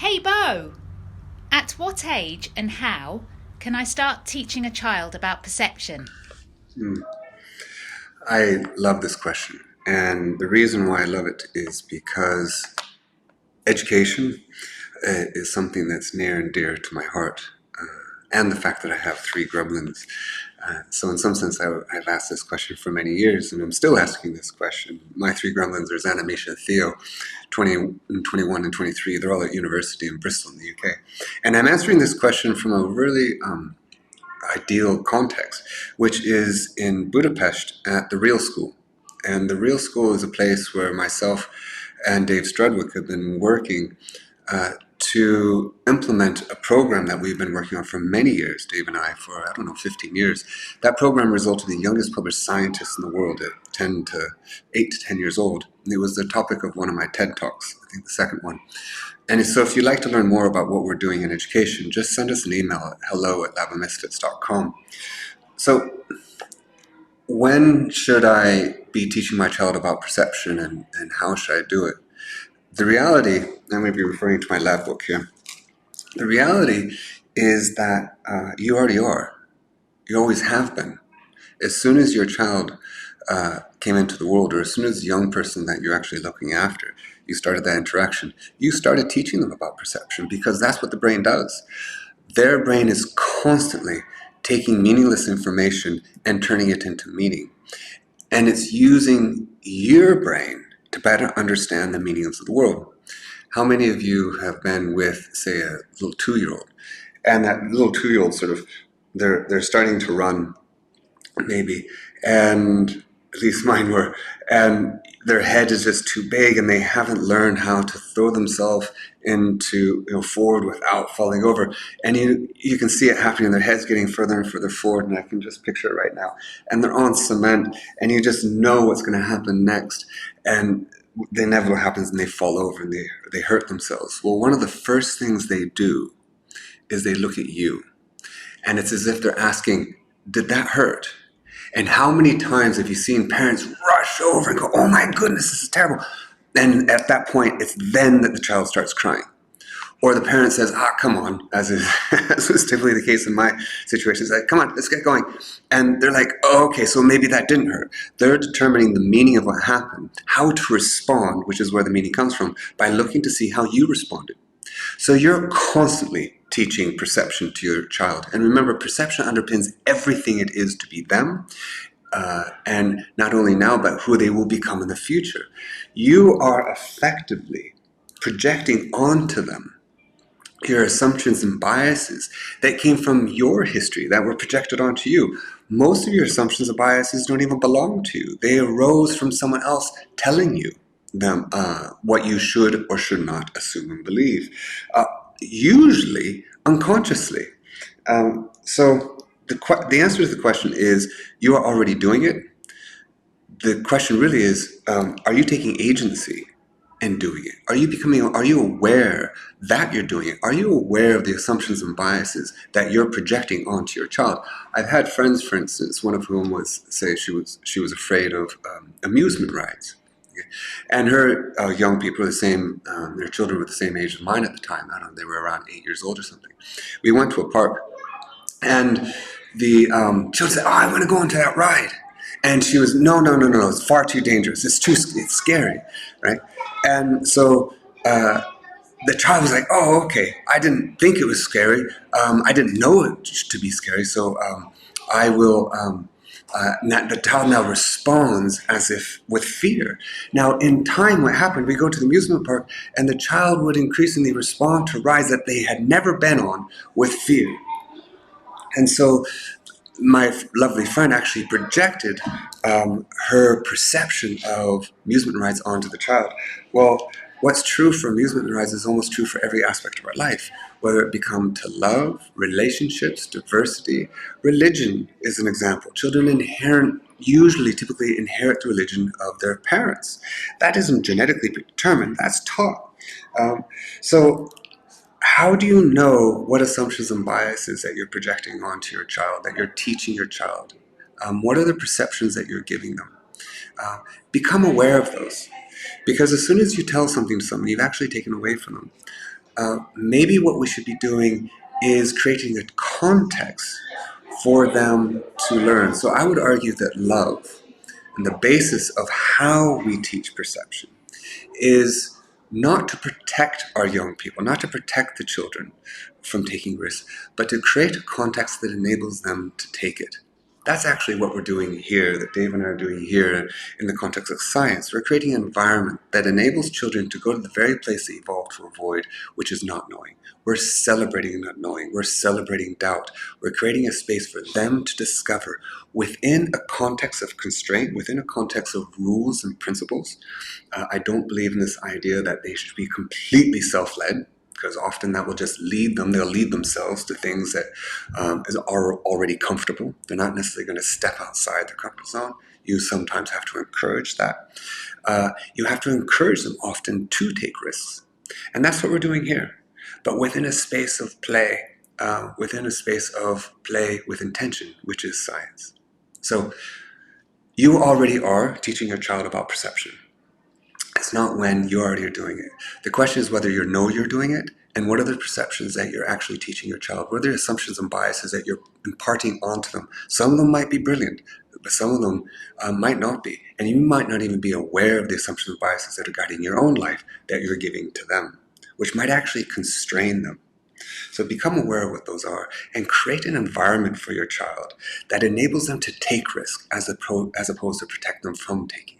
Hey Beau, at what age and how can I start teaching a child about perception? I love this question. And the reason why I love it is because education is something that's near and dear to my heart. And the fact that I have three gremlins. So, in some sense, I've asked this question for many years, and I'm still asking this question. My three gremlins are Xana, Misha, Theo, 20, and 21, and 23. They're all at university in Bristol in the UK. And I'm answering this question from a really ideal context, which is in Budapest at the Real School. And the Real School is a place where myself and Dave Strudwick have been working to implement a program that we've been working on for many years, Dave and I, for, I don't know, 15 years. That program resulted in the youngest published scientists in the world at 8 to 10 years old. And it was the topic of one of my TED Talks, I think the second one. And so if you'd like to learn more about what we're doing in education, just send us an email at hello@lavamisfits.com. So when should I be teaching my child about perception and how should I do it? The reality, I'm going to be referring to my lab book here. The reality is that you already are. You always have been. As soon as your child came into the world, or as soon as the young person that you're actually looking after, you started that interaction, you started teaching them about perception because that's what the brain does. Their brain is constantly taking meaningless information and turning it into meaning. And it's using your brain to better understand the meanings of the world. How many of you have been with, say, a little 2-year-old, and that little 2-year-old sort of, they're starting to run, maybe, and at least mine were, and their head is just too big and they haven't learned how to throw themselves into, forward without falling over. And you can see it happening. Their head's getting further and further forward, and I can just picture it right now. And they're on cement, and you just know what's going to happen next. And the inevitable happens, and they fall over and they hurt themselves. Well, one of the first things they do is they look at you, and it's as if they're asking, did that hurt? And how many times have you seen parents rush over and go, oh my goodness, this is terrible. And at that point, it's then that the child starts crying. Or the parent says, come on, as was typically the case in my situation. It's like, come on, let's get going. And they're like, oh, okay, so maybe that didn't hurt. They're determining the meaning of what happened, how to respond, which is where the meaning comes from, by looking to see how you responded. So you're constantly teaching perception to your child. And remember, perception underpins everything it is to be them. And not only now, but who they will become in the future. You are effectively projecting onto them your assumptions and biases that came from your history that were projected onto you. Most of your assumptions and biases don't even belong to you. They arose from someone else telling you them what you should or should not assume and believe, usually unconsciously. So the answer to the question is you are already doing it. The question really is, are you taking agency in doing it? Are you aware that you're doing it? Are you aware of the assumptions and biases that you're projecting onto your child? I've had friends, for instance, one of whom was, say, she was afraid of amusement rides. Okay? And her young people are the same, their children were the same age as mine at the time. I don't know, they were around 8 years old or something. We went to a park, and the children said, oh, I want to go into that ride. And she was, no, no, no, no, it's far too dangerous. It's scary, right? And so the child was like, oh, okay. I didn't think it was scary. I didn't know it to be scary. So I will, the child now responds as if with fear. Now, in time, what happened, we go to the amusement park, and the child would increasingly respond to rides that they had never been on with fear. And so my lovely friend actually projected her perception of amusement rides onto the child. Well, what's true for amusement rides is almost true for every aspect of our life, whether it become to love, relationships, diversity. Religion is an example. Children typically inherit the religion of their parents. That isn't genetically determined, that's taught. So how do you know what assumptions and biases that you're projecting onto your child, that you're teaching your child? What are the perceptions that you're giving them? Become aware of those. Because as soon as you tell something to someone, you've actually taken away from them. maybe what we should be doing is creating a context for them to learn. So I would argue that love and the basis of how we teach perception is not to protect our young people, not to protect the children from taking risks, but to create a context that enables them to take it. That's actually what we're doing here, that Dave and I are doing here in the context of science. We're creating an environment that enables children to go to the very place they evolved to avoid, which is not knowing. We're celebrating not knowing. We're celebrating doubt. We're creating a space for them to discover within a context of constraint, within a context of rules and principles. I don't believe in this idea that they should be completely self-led, because often that will just lead them, they'll lead themselves to things that are already comfortable. They're not necessarily going to step outside their comfort zone. You sometimes have to encourage that. You have to encourage them often to take risks. And that's what we're doing here. But within a space of play, with intention, which is science. So you already are teaching your child about perception. It's not when you already are doing it. The question is whether you know you're doing it, and what are the perceptions that you're actually teaching your child? What are the assumptions and biases that you're imparting onto them? Some of them might be brilliant, but some of them might not be. And you might not even be aware of the assumptions and biases that are guiding your own life that you're giving to them, which might actually constrain them. So become aware of what those are and create an environment for your child that enables them to take risk as opposed to protect them from taking